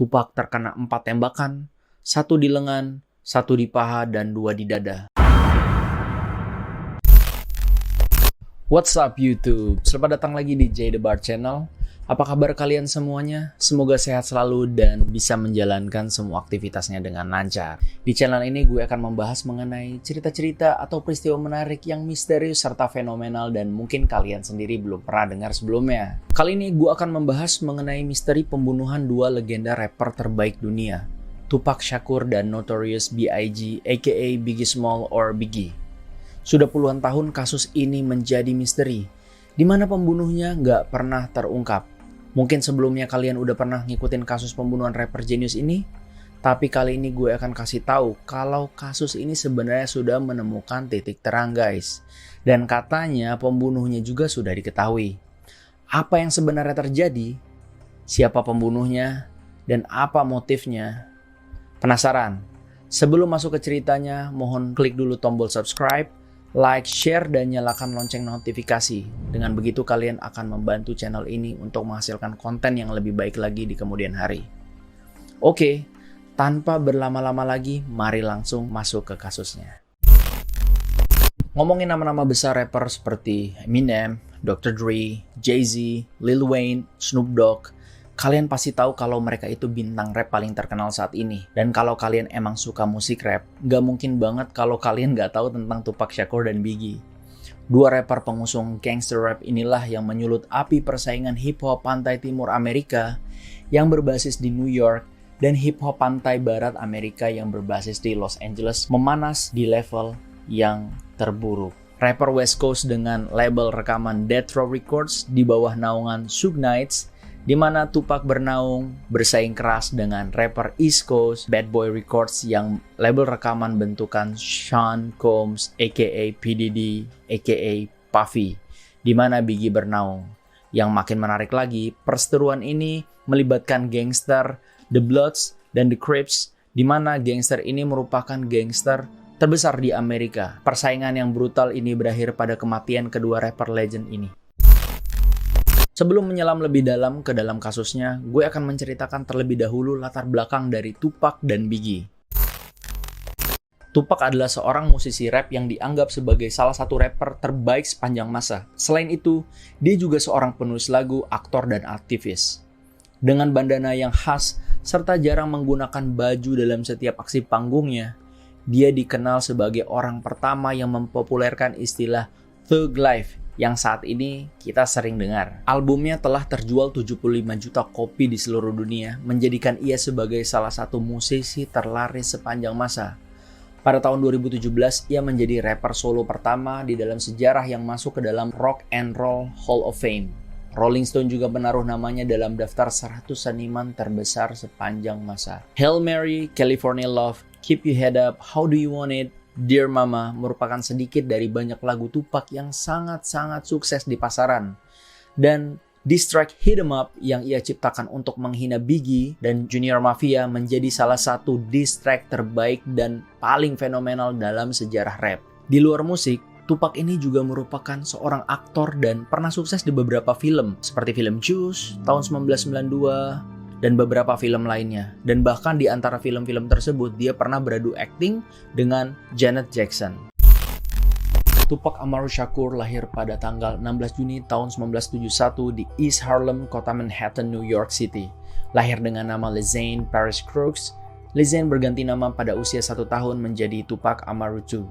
Tupac terkena 4 tembakan, 1 di lengan, 1 di paha, dan 2 di dada. What's up YouTube? Selamat datang lagi di Jay The Bar Channel. Apa kabar kalian semuanya? Semoga sehat selalu dan bisa menjalankan semua aktivitasnya dengan lancar. Di channel ini gue akan membahas mengenai cerita-cerita atau peristiwa menarik yang misterius serta fenomenal dan mungkin kalian sendiri belum pernah dengar sebelumnya. Kali ini gue akan membahas mengenai misteri pembunuhan 2 legenda rapper terbaik dunia, Tupac Shakur dan Notorious B.I.G. aka Biggie Small or Biggie. Sudah puluhan tahun kasus ini menjadi misteri, di mana pembunuhnya nggak pernah terungkap. Mungkin sebelumnya kalian udah pernah ngikutin kasus pembunuhan rapper jenius ini, tapi kali ini gue akan kasih tahu kalau kasus ini sebenarnya sudah menemukan titik terang guys. Dan katanya pembunuhnya juga sudah diketahui. Apa yang sebenarnya terjadi? Siapa pembunuhnya? Dan apa motifnya? Penasaran? Sebelum masuk ke ceritanya, mohon klik dulu tombol subscribe, like, share, dan nyalakan lonceng notifikasi. Dengan begitu kalian akan membantu channel ini untuk menghasilkan konten yang lebih baik lagi di kemudian hari. Oke, tanpa berlama-lama lagi, mari langsung masuk ke kasusnya. Ngomongin nama-nama besar rapper seperti Eminem, Dr. Dre, Jay-Z, Lil Wayne, Snoop Dogg, kalian pasti tahu kalau mereka itu bintang rap paling terkenal saat ini. Dan kalau kalian emang suka musik rap, gak mungkin banget kalau kalian gak tahu tentang Tupac Shakur dan Biggie. 2 rapper pengusung gangster rap inilah yang menyulut api persaingan hip-hop pantai timur Amerika yang berbasis di New York dan hip-hop pantai barat Amerika yang berbasis di Los Angeles memanas di level yang terburuk. Rapper West Coast dengan label rekaman Death Row Records di bawah naungan Suge Knight, di mana Tupac bernaung bersaing keras dengan rapper East Coast Bad Boy Records yang label rekaman bentukan Sean Combs aka P. Diddy aka Puffy, di mana Biggie bernaung. Yang makin menarik lagi, perseteruan ini melibatkan gangster, The Bloods, dan The Crips, di mana gangster ini merupakan gangster terbesar di Amerika. Persaingan yang brutal ini berakhir pada kematian kedua rapper legend ini. Sebelum menyelam lebih dalam ke dalam kasusnya, gue akan menceritakan terlebih dahulu latar belakang dari Tupac dan Biggie. Tupac adalah seorang musisi rap yang dianggap sebagai salah satu rapper terbaik sepanjang masa. Selain itu, dia juga seorang penulis lagu, aktor, dan aktivis. Dengan bandana yang khas, serta jarang menggunakan baju dalam setiap aksi panggungnya, dia dikenal sebagai orang pertama yang mempopulerkan istilah Thug Life, yang saat ini kita sering dengar. Albumnya telah terjual 75 juta kopi di seluruh dunia, menjadikan ia sebagai salah satu musisi terlaris sepanjang masa. Pada tahun 2017, ia menjadi rapper solo pertama di dalam sejarah yang masuk ke dalam Rock and Roll Hall of Fame. Rolling Stone juga menaruh namanya dalam daftar 100 seniman terbesar sepanjang masa. Hail Mary, California Love, Keep Your Head Up, How Do You Want It, Dear Mama merupakan sedikit dari banyak lagu Tupac yang sangat-sangat sukses di pasaran. Dan diss track Hit 'Em Up yang ia ciptakan untuk menghina Biggie dan Junior Mafia menjadi salah satu diss track terbaik dan paling fenomenal dalam sejarah rap. Di luar musik, Tupac ini juga merupakan seorang aktor dan pernah sukses di beberapa film seperti film Juice tahun 1992 dan beberapa film lainnya. Dan bahkan di antara film-film tersebut, dia pernah beradu akting dengan Janet Jackson. Tupac Amaru Shakur lahir pada tanggal 16 Juni tahun 1971 di East Harlem, kota Manhattan, New York City. Lahir dengan nama Lezane Paris Crooks, Lezane berganti nama pada usia 1 tahun menjadi Tupac Amaru II.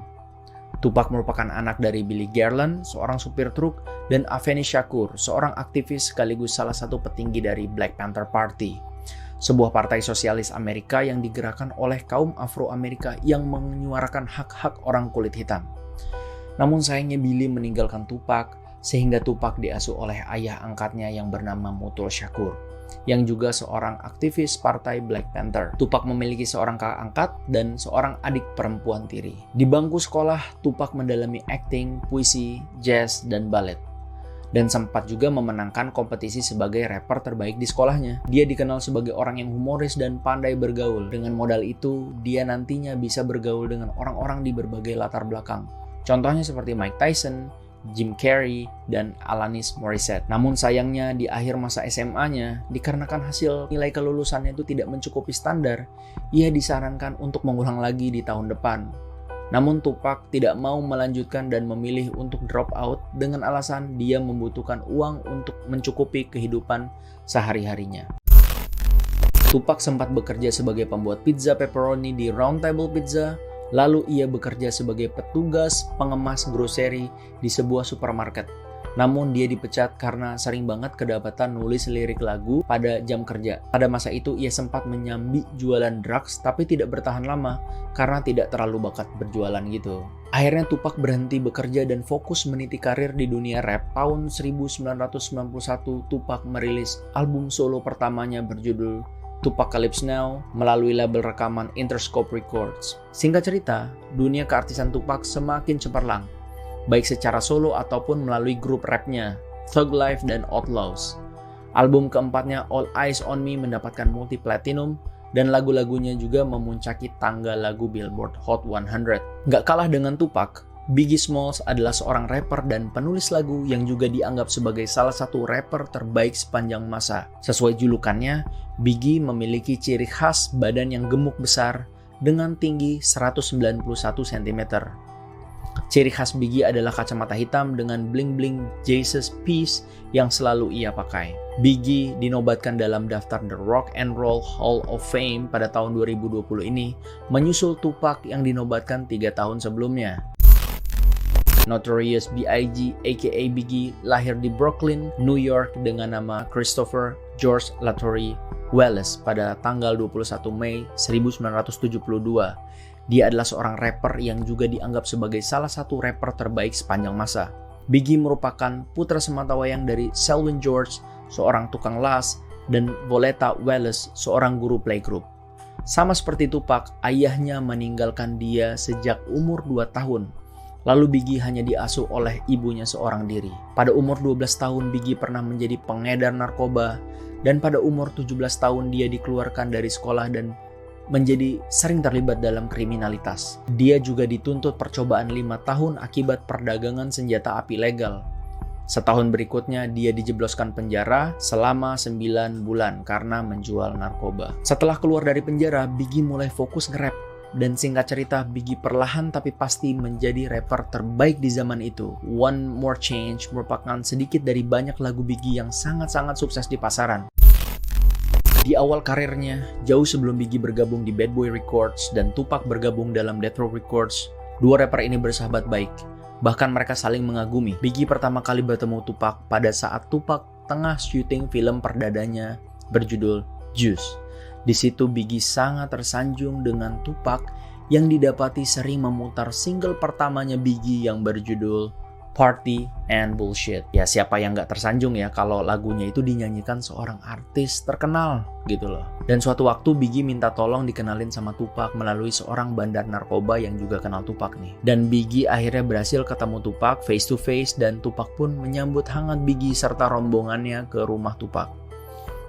Tupac merupakan anak dari Billy Garland, seorang supir truk, dan Afeni Shakur, seorang aktivis sekaligus salah satu petinggi dari Black Panther Party, sebuah partai sosialis Amerika yang digerakkan oleh kaum Afro-Amerika yang menyuarakan hak-hak orang kulit hitam. Namun sayangnya Billy meninggalkan Tupac, sehingga Tupac diasuh oleh ayah angkatnya yang bernama Mutul Shakur, yang juga seorang aktivis partai Black Panther. Tupac memiliki seorang kakak angkat dan seorang adik perempuan tiri. Di bangku sekolah, Tupac mendalami akting, puisi, jazz, dan ballet. Dan sempat juga memenangkan kompetisi sebagai rapper terbaik di sekolahnya. Dia dikenal sebagai orang yang humoris dan pandai bergaul. Dengan modal itu, dia nantinya bisa bergaul dengan orang-orang di berbagai latar belakang. Contohnya seperti Mike Tyson, Jim Carrey, dan Alanis Morissette. Namun sayangnya di akhir masa SMA-nya, dikarenakan hasil nilai kelulusannya itu tidak mencukupi standar, ia disarankan untuk mengulang lagi di tahun depan. Namun Tupac tidak mau melanjutkan dan memilih untuk drop out dengan alasan dia membutuhkan uang untuk mencukupi kehidupan sehari-harinya. Tupac sempat bekerja sebagai pembuat pizza pepperoni di Round Table Pizza, lalu ia bekerja sebagai petugas pengemas grocery di sebuah supermarket. Namun dia dipecat karena sering banget kedapatan nulis lirik lagu pada jam kerja. Pada masa itu ia sempat menyambi jualan drugs tapi tidak bertahan lama karena tidak terlalu bakat berjualan gitu. Akhirnya Tupac berhenti bekerja dan fokus meniti karir di dunia rap. Tahun 1991 Tupac merilis album solo pertamanya berjudul Tupacalypse Now melalui label rekaman Interscope Records. Singkat cerita, dunia keartisan Tupac semakin cemerlang, baik secara solo ataupun melalui grup rapnya, Thug Life dan Outlaws. Album keempatnya All Eyes on Me mendapatkan multi-platinum dan lagu-lagunya juga memuncaki tangga lagu Billboard Hot 100. Nggak kalah dengan Tupac, Biggie Smalls adalah seorang rapper dan penulis lagu yang juga dianggap sebagai salah satu rapper terbaik sepanjang masa. Sesuai julukannya, Biggie memiliki ciri khas badan yang gemuk besar dengan tinggi 191 cm. Ciri khas Biggie adalah kacamata hitam dengan bling-bling Jesus Piece yang selalu ia pakai. Biggie dinobatkan dalam daftar The Rock and Roll Hall of Fame pada tahun 2020 ini, menyusul Tupac yang dinobatkan 3 tahun sebelumnya. Notorious B.I.G. aka Biggie lahir di Brooklyn, New York dengan nama Christopher George Latore Wallace pada tanggal 21 Mei 1972. Dia adalah seorang rapper yang juga dianggap sebagai salah satu rapper terbaik sepanjang masa. Biggie merupakan putra sematawayang dari Selwyn George, seorang tukang las, dan Voletta Wallace, seorang guru playgroup. Sama seperti Tupac, ayahnya meninggalkan dia sejak umur 2 tahun. Lalu Biggie hanya diasuh oleh ibunya seorang diri. Pada umur 12 tahun Biggie pernah menjadi pengedar narkoba, dan pada umur 17 tahun dia dikeluarkan dari sekolah dan menjadi sering terlibat dalam kriminalitas. Dia juga dituntut percobaan 5 tahun akibat perdagangan senjata api legal. Setahun berikutnya dia dijebloskan penjara selama 9 bulan karena menjual narkoba. Setelah keluar dari penjara, Biggie mulai fokus nge-rap. Dan singkat cerita, Biggie perlahan tapi pasti menjadi rapper terbaik di zaman itu. One More Change merupakan sedikit dari banyak lagu Biggie yang sangat-sangat sukses di pasaran. Di awal karirnya, jauh sebelum Biggie bergabung di Bad Boy Records dan Tupac bergabung dalam Death Row Records, dua rapper ini bersahabat baik. Bahkan mereka saling mengagumi. Biggie pertama kali bertemu Tupac pada saat Tupac tengah syuting film perdadanya berjudul Juice. Di situ Biggie sangat tersanjung dengan Tupac yang didapati sering memutar single pertamanya Biggie yang berjudul Party and Bullshit. Ya siapa yang gak tersanjung ya kalau lagunya itu dinyanyikan seorang artis terkenal gitu loh. Dan suatu waktu Biggie minta tolong dikenalin sama Tupac melalui seorang bandar narkoba yang juga kenal Tupac nih. Dan Biggie akhirnya berhasil ketemu Tupac face to face dan Tupac pun menyambut hangat Biggie serta rombongannya ke rumah Tupac.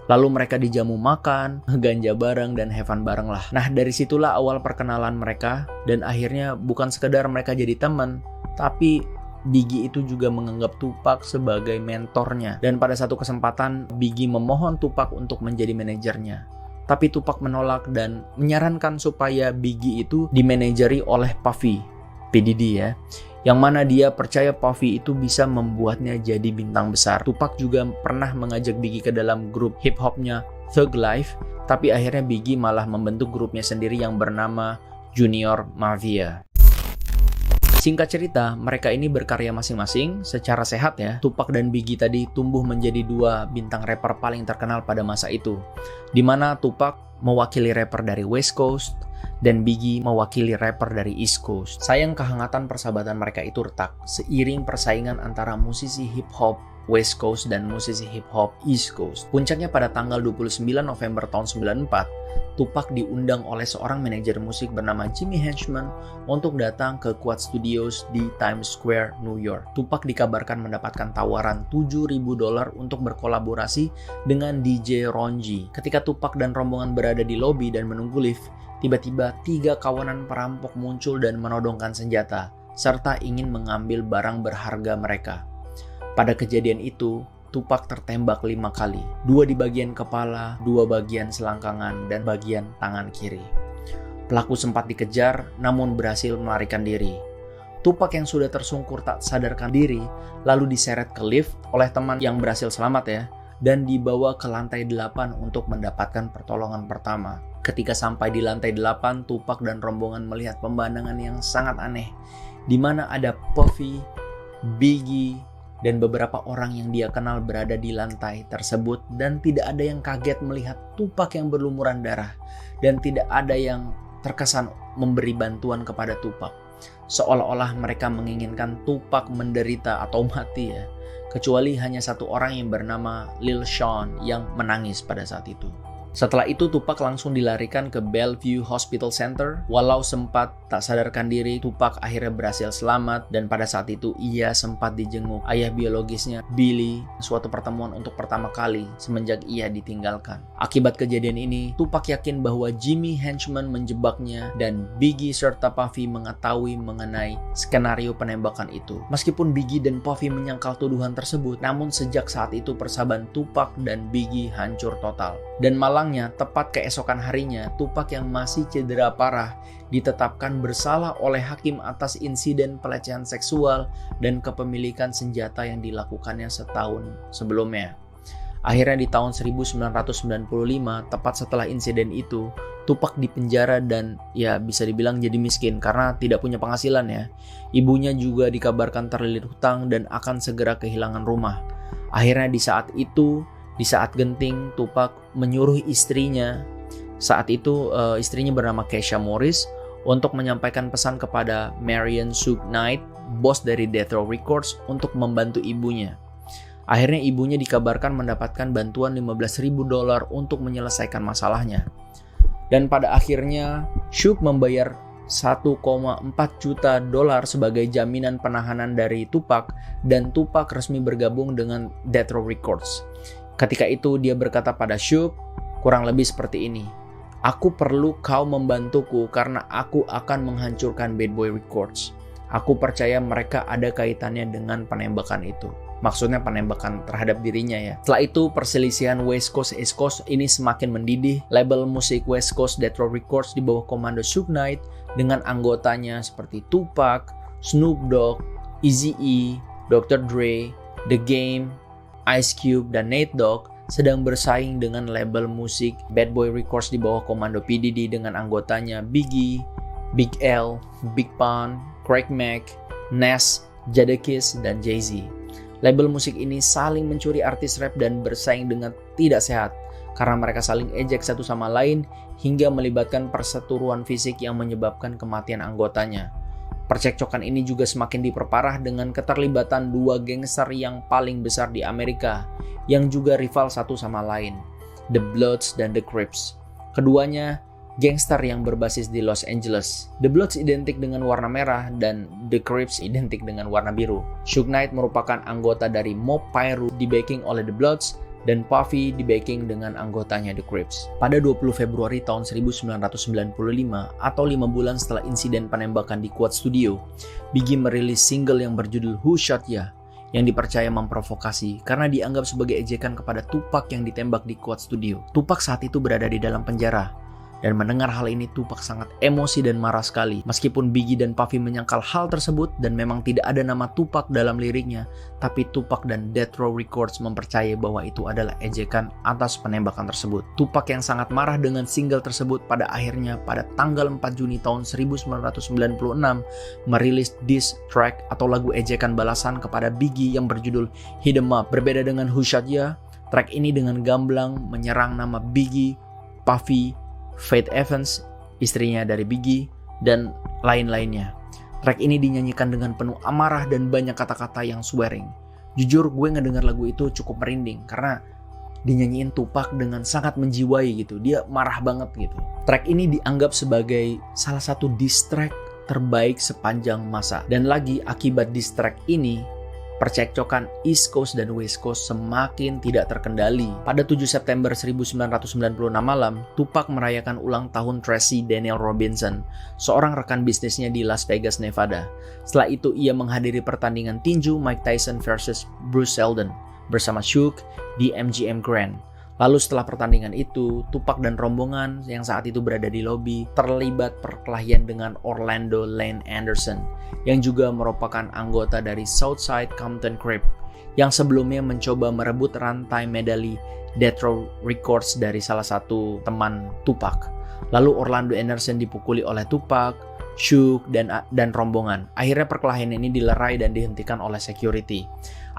Lalu mereka dijamu makan, ganja bareng, dan have fun bareng lah. Nah dari situlah awal perkenalan mereka, dan akhirnya bukan sekedar mereka jadi teman, tapi Biggie itu juga menganggap Tupac sebagai mentornya. Dan pada satu kesempatan, Biggie memohon Tupac untuk menjadi manajernya. Tapi Tupac menolak dan menyarankan supaya Biggie itu dimanajeri oleh Puffy, P. Diddy ya. Yang mana dia percaya Puffy itu bisa membuatnya jadi bintang besar. Tupac juga pernah mengajak Biggie ke dalam grup hip-hopnya Thug Life, tapi akhirnya Biggie malah membentuk grupnya sendiri yang bernama Junior Mafia. Singkat cerita, mereka ini berkarya masing-masing secara sehat ya. Tupac dan Biggie tadi tumbuh menjadi dua bintang rapper paling terkenal pada masa itu. Dimana Tupac mewakili rapper dari West Coast, dan Biggie mewakili rapper dari East Coast. Sayang kehangatan persahabatan mereka itu retak seiring persaingan antara musisi hip-hop West Coast dan musisi hip-hop East Coast. Puncaknya pada tanggal 29 November tahun 94, Tupac diundang oleh seorang manajer musik bernama Jimmy Henchman untuk datang ke Quad Studios di Times Square, New York. Tupac dikabarkan mendapatkan tawaran $7.000 untuk berkolaborasi dengan DJ Ron G. Ketika Tupac dan rombongan berada di lobi dan menunggu lift, tiba-tiba 3 kawanan perampok muncul dan menodongkan senjata. serta ingin mengambil barang berharga mereka. Pada kejadian itu, Tupac tertembak 5 kali, 2 di bagian kepala, 2 bagian selangkangan, dan bagian tangan kiri. Pelaku sempat dikejar, namun berhasil melarikan diri. Tupac yang sudah tersungkur tak sadarkan diri, lalu diseret ke lift oleh teman yang berhasil selamat ya, dan dibawa ke lantai 8 untuk mendapatkan pertolongan pertama. Ketika sampai di lantai 8, Tupac dan rombongan melihat pemandangan yang sangat aneh, di mana ada Puffy, Biggie, dan beberapa orang yang dia kenal berada di lantai tersebut, dan tidak ada yang kaget melihat Tupac yang berlumuran darah, dan tidak ada yang terkesan memberi bantuan kepada Tupac. Seolah-olah mereka menginginkan Tupac menderita atau mati ya, kecuali hanya satu orang yang bernama Lil Sean yang menangis pada saat itu. Setelah itu Tupac langsung dilarikan ke Bellevue Hospital Center. Walau sempat tak sadarkan diri, Tupac akhirnya berhasil selamat, dan pada saat itu ia sempat dijenguk ayah biologisnya, Billy, suatu pertemuan untuk pertama kali semenjak ia ditinggalkan. Akibat kejadian ini, Tupac yakin bahwa Jimmy Henchman menjebaknya dan Biggie serta Puffy mengetahui mengenai skenario penembakan itu. Meskipun Biggie dan Puffy menyangkal tuduhan tersebut, namun sejak saat itu persahabatan Tupac dan Biggie hancur total. Dan malangnya, tepat keesokan harinya, Tupac yang masih cedera parah ditetapkan bersalah oleh hakim atas insiden pelecehan seksual dan kepemilikan senjata yang dilakukannya setahun sebelumnya. Akhirnya di tahun 1995, tepat setelah insiden itu, Tupac dipenjara dan ya bisa dibilang jadi miskin karena tidak punya penghasilan ya. Ibunya juga dikabarkan terlilit hutang dan akan segera kehilangan rumah. Akhirnya di saat genting, Tupac menyuruh istrinya, saat itu istrinya bernama Keisha Morris, untuk menyampaikan pesan kepada Marion Suge Knight, bos dari Death Row Records, untuk membantu ibunya. Akhirnya ibunya dikabarkan mendapatkan bantuan $15.000 untuk menyelesaikan masalahnya. Dan pada akhirnya, Suge membayar $1,4 juta sebagai jaminan penahanan dari Tupac, dan Tupac resmi bergabung dengan Death Row Records. Ketika itu dia berkata pada Suge, kurang lebih seperti ini, "Aku perlu kau membantuku karena aku akan menghancurkan Bad Boy Records. Aku percaya mereka ada kaitannya dengan penembakan itu." Maksudnya penembakan terhadap dirinya ya. Setelah itu perselisihan West Coast East Coast ini semakin mendidih. Label musik West Coast Death Row Records di bawah komando Suge Knight dengan anggotanya seperti Tupac, Snoop Dogg, Eazy-E, Dr. Dre, The Game, Ice Cube, dan Nate Dogg sedang bersaing dengan label musik Bad Boy Records di bawah komando P. Diddy dengan anggotanya Biggie, Big L, Big Pun, Craig Mack, Nas, Jadakiss, dan Jay-Z. Label musik ini saling mencuri artis rap dan bersaing dengan tidak sehat karena mereka saling ejek satu sama lain hingga melibatkan perseteruan fisik yang menyebabkan kematian anggotanya. Percekcokan ini juga semakin diperparah dengan keterlibatan 2 gangster yang paling besar di Amerika yang juga rival satu sama lain, The Bloods dan The Crips. Keduanya gangster yang berbasis di Los Angeles. The Bloods identik dengan warna merah dan The Crips identik dengan warna biru. Suge Knight merupakan anggota dari Mob Piru di backing oleh The Bloods, dan Puffy di backing dengan anggotanya The Crips. Pada 20 Februari tahun 1995 atau 5 bulan setelah insiden penembakan di Quad Studio, Biggie merilis single yang berjudul Who Shot Ya, yang dipercaya memprovokasi karena dianggap sebagai ejekan kepada Tupac yang ditembak di Quad Studio. Tupac saat itu berada di dalam penjara. Dan mendengar hal ini, Tupac sangat emosi dan marah sekali. Meskipun Biggie dan Puffy menyangkal hal tersebut dan memang tidak ada nama Tupac dalam liriknya, tapi Tupac dan Death Row Records mempercayai bahwa itu adalah ejekan atas penembakan tersebut. Tupac yang sangat marah dengan single tersebut pada akhirnya pada tanggal 4 Juni tahun 1996 merilis diss track atau lagu ejekan balasan kepada Biggie yang berjudul Hit 'Em Up. Berbeda dengan Who Shot Ya, track ini dengan gamblang menyerang nama Biggie, Puffy, Faith Evans, istrinya dari Biggie, dan lain-lainnya. Track ini dinyanyikan dengan penuh amarah dan banyak kata-kata yang swearing. Jujur gue ngedengar lagu itu cukup merinding karena dinyanyiin Tupac dengan sangat menjiwai gitu. Dia marah banget gitu. Track ini dianggap sebagai salah satu diss track terbaik sepanjang masa. Dan lagi akibat diss track ini, percekcokan East Coast dan West Coast semakin tidak terkendali. Pada 7 September 1996 malam, Tupac merayakan ulang tahun Tracy Daniel Robinson, seorang rekan bisnisnya di Las Vegas, Nevada. Setelah itu ia menghadiri pertandingan tinju Mike Tyson versus Bruce Seldon bersama Suge di MGM Grand. Lalu setelah pertandingan itu, Tupac dan rombongan yang saat itu berada di lobi terlibat perkelahian dengan Orlando Lane Anderson yang juga merupakan anggota dari Southside Compton Crip yang sebelumnya mencoba merebut rantai medali Death Row Records dari salah satu teman Tupac. Lalu Orlando Anderson dipukuli oleh Tupac, Suge, dan rombongan. Akhirnya perkelahian ini dilerai dan dihentikan oleh security.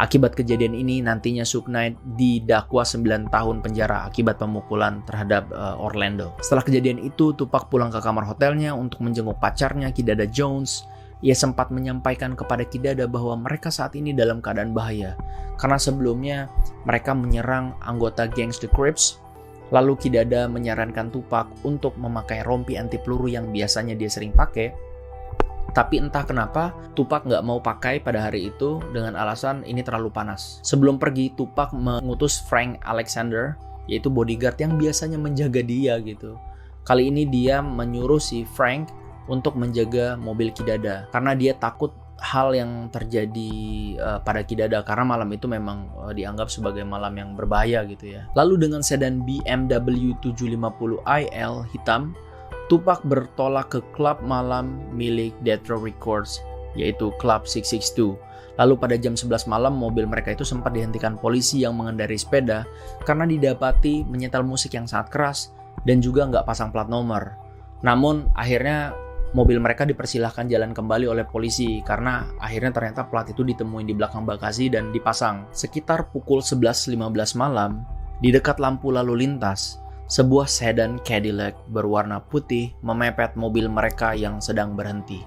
Akibat kejadian ini nantinya Suge Knight didakwa 9 tahun penjara akibat pemukulan terhadap Orlando. Setelah kejadian itu, Tupac pulang ke kamar hotelnya untuk menjenguk pacarnya Kidada Jones. Ia sempat menyampaikan kepada Kidada bahwa mereka saat ini dalam keadaan bahaya karena sebelumnya mereka menyerang anggota Gangs the Crips. Lalu Kidada menyarankan Tupac untuk memakai rompi anti peluru yang biasanya dia sering pakai. Tapi entah kenapa Tupac nggak mau pakai pada hari itu dengan alasan ini terlalu panas. Sebelum pergi, Tupac mengutus Frank Alexander, yaitu bodyguard yang biasanya menjaga dia gitu. Kali ini dia menyuruh si Frank untuk menjaga mobil Kidada karena dia takut hal yang terjadi pada Kidada karena malam itu memang dianggap sebagai malam yang berbahaya gitu ya. Lalu dengan sedan BMW 750iL hitam, Tupac bertolak ke klub malam milik Death Row Records, yaitu Club 662. Lalu pada jam 11 malam, mobil mereka itu sempat dihentikan polisi yang mengendarai sepeda karena didapati menyetel musik yang sangat keras dan juga nggak pasang plat nomor. Namun akhirnya mobil mereka dipersilahkan jalan kembali oleh polisi karena akhirnya ternyata plat itu ditemuin di belakang bagasi dan dipasang. Sekitar pukul 11.15 malam, di dekat lampu lalu lintas, sebuah sedan Cadillac berwarna putih memepet mobil mereka yang sedang berhenti.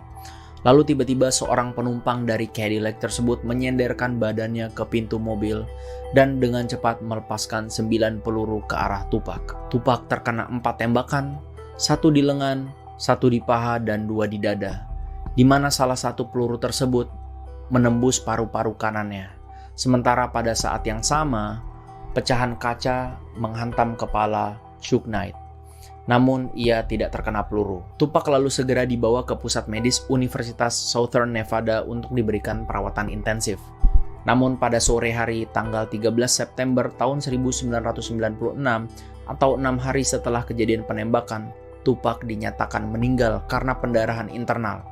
Lalu tiba-tiba seorang penumpang dari Cadillac tersebut menyenderkan badannya ke pintu mobil dan dengan cepat melepaskan 9 peluru ke arah Tupac. Tupac terkena 4 tembakan, 1 di lengan, 1 di paha, dan 2 di dada, di mana salah satu peluru tersebut menembus paru-paru kanannya. Sementara pada saat yang sama, pecahan kaca menghantam kepala Suge Knight. Namun ia tidak terkena peluru. Tupac lalu segera dibawa ke pusat medis Universitas Southern Nevada untuk diberikan perawatan intensif. Namun pada sore hari tanggal 13 September tahun 1996 atau 6 hari setelah kejadian penembakan, Tupac dinyatakan meninggal karena pendarahan internal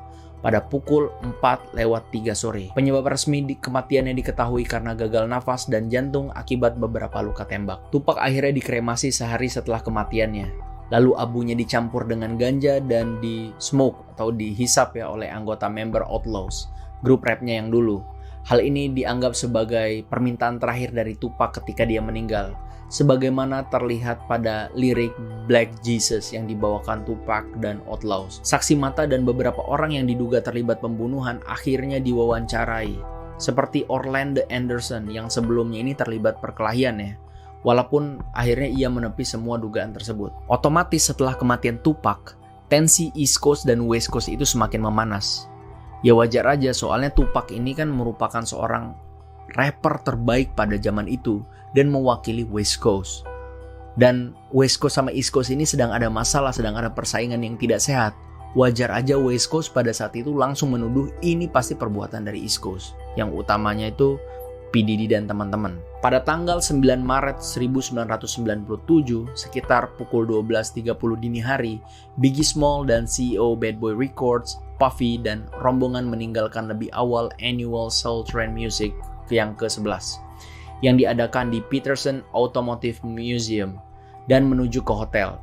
pada pukul 4:03 sore. Penyebab resmi kematiannya diketahui karena gagal nafas dan jantung akibat beberapa luka tembak. Tupac akhirnya dikremasi sehari setelah kematiannya. Lalu abunya dicampur dengan ganja dan di smoke atau dihisap ya oleh anggota member Outlaws, grup rapnya yang dulu. Hal ini dianggap sebagai permintaan terakhir dari Tupac ketika dia meninggal, sebagaimana terlihat pada lirik Black Jesus yang dibawakan Tupac dan Outlaws. Saksi mata dan beberapa orang yang diduga terlibat pembunuhan akhirnya diwawancarai, seperti Orlando Anderson yang sebelumnya ini terlibat perkelahian ya, walaupun akhirnya ia menepis semua dugaan tersebut. Otomatis setelah kematian Tupac, tensi East Coast dan West Coast itu semakin memanas. Ya wajar aja, soalnya Tupac ini kan merupakan seorang rapper terbaik pada zaman itu dan mewakili West Coast. Dan West Coast sama East Coast ini sedang ada masalah, sedang ada persaingan yang tidak sehat. Wajar aja West Coast pada saat itu langsung menuduh ini pasti perbuatan dari East Coast, yang utamanya itu P. Diddy dan teman-teman. Pada tanggal 9 Maret 1997, sekitar pukul 12.30 dini hari, Biggie Small dan CEO Bad Boy Records, Puffy, dan rombongan meninggalkan lebih awal annual Soul Train Music yang ke-11 yang diadakan di Peterson Automotive Museum dan menuju ke hotel.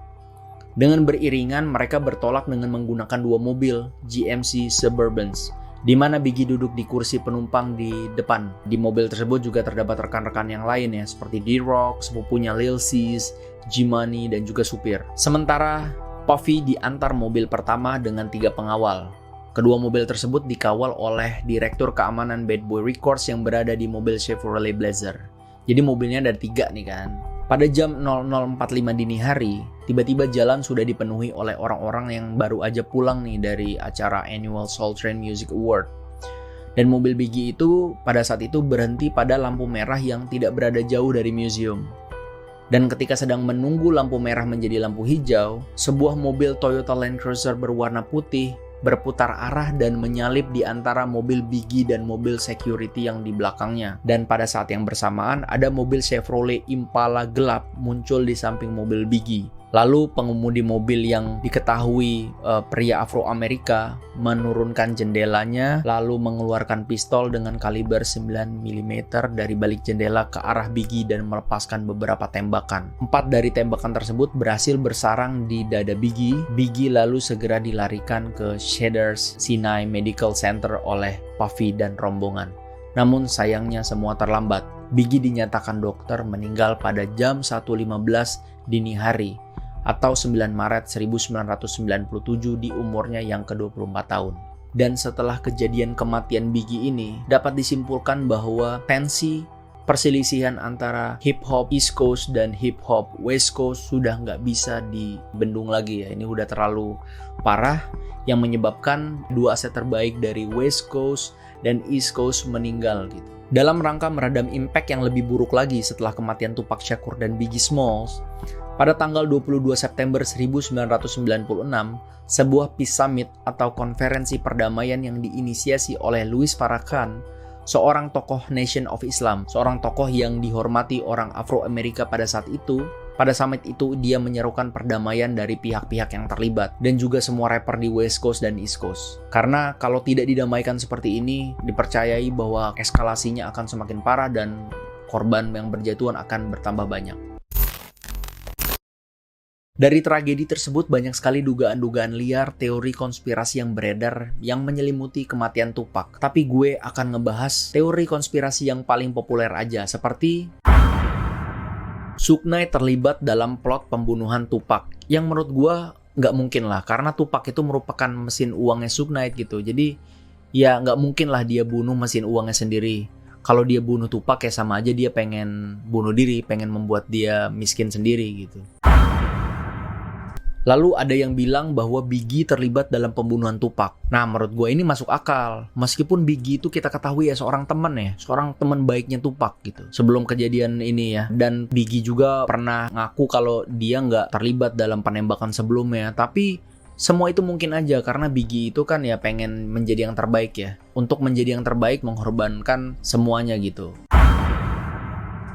Dengan beriringan, mereka bertolak dengan menggunakan 2 mobil GMC Suburbans, di mana Biggie duduk di kursi penumpang di depan. Di mobil tersebut juga terdapat rekan-rekan yang lain ya, seperti D-Rock, sepupunya Lil Sis, G-Money, dan juga supir. Sementara Puffy diantar mobil pertama dengan 3 pengawal. Kedua mobil tersebut dikawal oleh Direktur Keamanan Bad Boy Records yang berada di mobil Chevrolet Blazer. Jadi mobilnya ada 3 nih kan. Pada jam 00.45 dini hari, tiba-tiba jalan sudah dipenuhi oleh orang-orang yang baru aja pulang nih dari acara Annual Soul Train Music Award. Dan mobil Biggie itu pada saat itu berhenti pada lampu merah yang tidak berada jauh dari museum. Dan ketika sedang menunggu lampu merah menjadi lampu hijau, sebuah mobil Toyota Land Cruiser berwarna putih berputar arah dan menyalip di antara mobil Biggie dan mobil security yang di belakangnya. Dan pada saat yang bersamaan, ada mobil Chevrolet Impala gelap muncul di samping mobil Biggie. Lalu pengemudi mobil yang diketahui pria Afro-Amerika menurunkan jendelanya lalu mengeluarkan pistol dengan kaliber 9 mm dari balik jendela ke arah Biggie dan melepaskan beberapa tembakan. 4 dari tembakan tersebut berhasil bersarang di dada Biggie. Biggie lalu segera dilarikan ke Cedars Sinai Medical Center oleh Puffy dan rombongan. Namun sayangnya semua terlambat. Biggie dinyatakan dokter meninggal pada jam 1.15 dini hari atau 9 Maret 1997 di umurnya yang ke-24 tahun. Dan setelah kejadian kematian Biggie ini, dapat disimpulkan bahwa tensi perselisihan antara hip hop East Coast dan hip hop West Coast sudah nggak bisa dibendung lagi ya. Ini udah terlalu parah yang menyebabkan dua aset terbaik dari West Coast dan East Coast meninggal gitu. Dalam rangka meredam impact yang lebih buruk lagi setelah kematian Tupac Shakur dan Biggie Smalls, pada tanggal 22 September 1996, sebuah Peace Summit atau konferensi perdamaian yang diinisiasi oleh Louis Farrakhan, seorang tokoh Nation of Islam, seorang tokoh yang dihormati orang Afro-Amerika pada saat itu. Pada summit itu, dia menyerukan perdamaian dari pihak-pihak yang terlibat dan juga semua rapper di West Coast dan East Coast. Karena kalau tidak didamaikan seperti ini, dipercayai bahwa eskalasinya akan semakin parah dan korban yang berjatuhan akan bertambah banyak. Dari tragedi tersebut banyak sekali dugaan-dugaan liar, teori konspirasi yang beredar yang menyelimuti kematian Tupac. Tapi gue akan ngebahas teori konspirasi yang paling populer aja, seperti Suge Knight terlibat dalam plot pembunuhan Tupac. Yang menurut gue nggak mungkin lah, karena Tupac itu merupakan mesin uangnya Suge Knight gitu. Jadi ya nggak mungkin lah dia bunuh mesin uangnya sendiri. Kalau dia bunuh Tupac ya sama aja dia pengen bunuh diri, pengen membuat dia miskin sendiri gitu. Lalu ada yang bilang bahwa Biggie terlibat dalam pembunuhan Tupac. Nah, menurut gue ini masuk akal. Meskipun Biggie itu kita ketahui ya seorang teman ya, seorang teman baiknya Tupac gitu. Sebelum kejadian ini ya. Dan Biggie juga pernah ngaku kalau dia nggak terlibat dalam penembakan sebelumnya. Tapi semua itu mungkin aja karena Biggie itu kan ya pengen menjadi yang terbaik ya. Untuk menjadi yang terbaik mengorbankan semuanya gitu.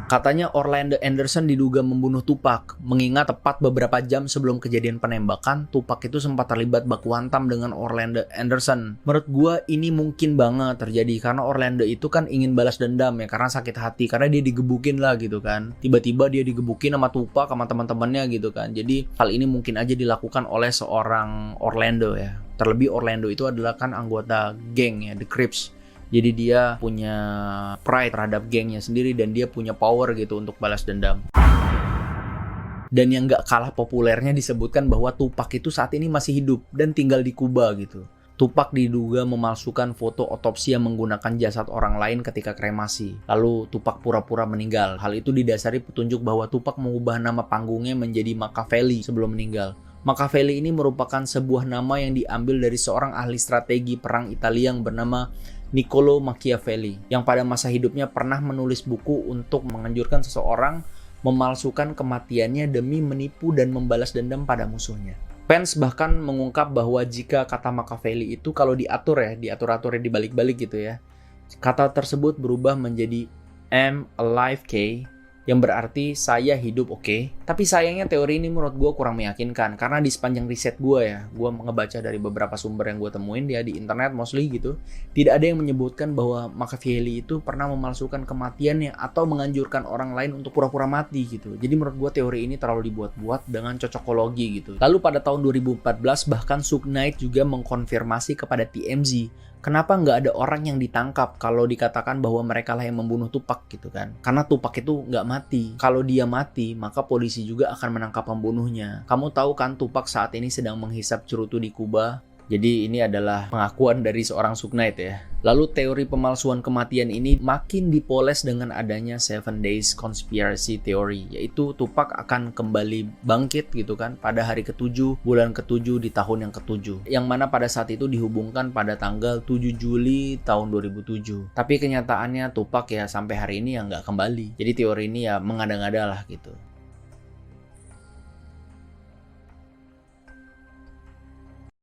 Katanya Orlando Anderson diduga membunuh Tupac, mengingat tepat beberapa jam sebelum kejadian penembakan, Tupac itu sempat terlibat baku hantam dengan Orlando Anderson. Menurut gua ini mungkin banget terjadi karena Orlando itu kan ingin balas dendam ya, karena sakit hati, karena dia digebukin lah gitu kan. Tiba-tiba dia digebukin sama Tupac sama teman-temannya gitu kan. Jadi hal ini mungkin aja dilakukan oleh seorang Orlando ya. Terlebih Orlando itu adalah kan anggota geng ya, The Crips. Jadi dia punya pride terhadap gengnya sendiri dan dia punya power gitu untuk balas dendam. Dan yang gak kalah populernya disebutkan bahwa Tupac itu saat ini masih hidup dan tinggal di Kuba gitu. Tupac diduga memalsukan foto otopsi yang menggunakan jasad orang lain ketika kremasi. Lalu Tupac pura-pura meninggal. Hal itu didasari petunjuk bahwa Tupac mengubah nama panggungnya menjadi Machiavelli sebelum meninggal. Machiavelli ini merupakan sebuah nama yang diambil dari seorang ahli strategi perang Italia yang bernama Niccolo Machiavelli, yang pada masa hidupnya pernah menulis buku untuk menganjurkan seseorang memalsukan kematiannya demi menipu dan membalas dendam pada musuhnya. Pence bahkan mengungkap bahwa jika kata Machiavelli itu kalau diatur-aturnya dibalik-balik gitu ya, kata tersebut berubah menjadi am alive K, yang berarti saya hidup oke. Tapi sayangnya teori ini menurut gue kurang meyakinkan karena di sepanjang riset gue ya, gue ngebaca dari beberapa sumber yang gue temuin dia di internet mostly gitu, tidak ada yang menyebutkan bahwa Machiavelli itu pernah memalsukan kematiannya atau menganjurkan orang lain untuk pura-pura mati gitu. Jadi menurut gue teori ini terlalu dibuat-buat dengan cocokologi gitu. Lalu pada tahun 2014 bahkan Suge Knight juga mengkonfirmasi kepada TMZ kenapa nggak ada orang yang ditangkap kalau dikatakan bahwa mereka lah yang membunuh Tupac gitu kan. Karena Tupac itu nggak mati. Kalau dia mati, maka polisi juga akan menangkap pembunuhnya. Kamu tahu kan Tupac saat ini sedang menghisap cerutu di Kuba. Jadi ini adalah pengakuan dari seorang Suge Knight ya. Lalu teori pemalsuan kematian ini makin dipoles dengan adanya 7 Days Conspiracy Theory, yaitu Tupac akan kembali bangkit gitu kan pada hari ke-7, bulan ke-7 di tahun yang ke-7. Yang mana pada saat itu dihubungkan pada tanggal 7 Juli tahun 2007. Tapi kenyataannya Tupac ya sampai hari ini ya nggak kembali. Jadi teori ini ya mengada-ngada lah gitu.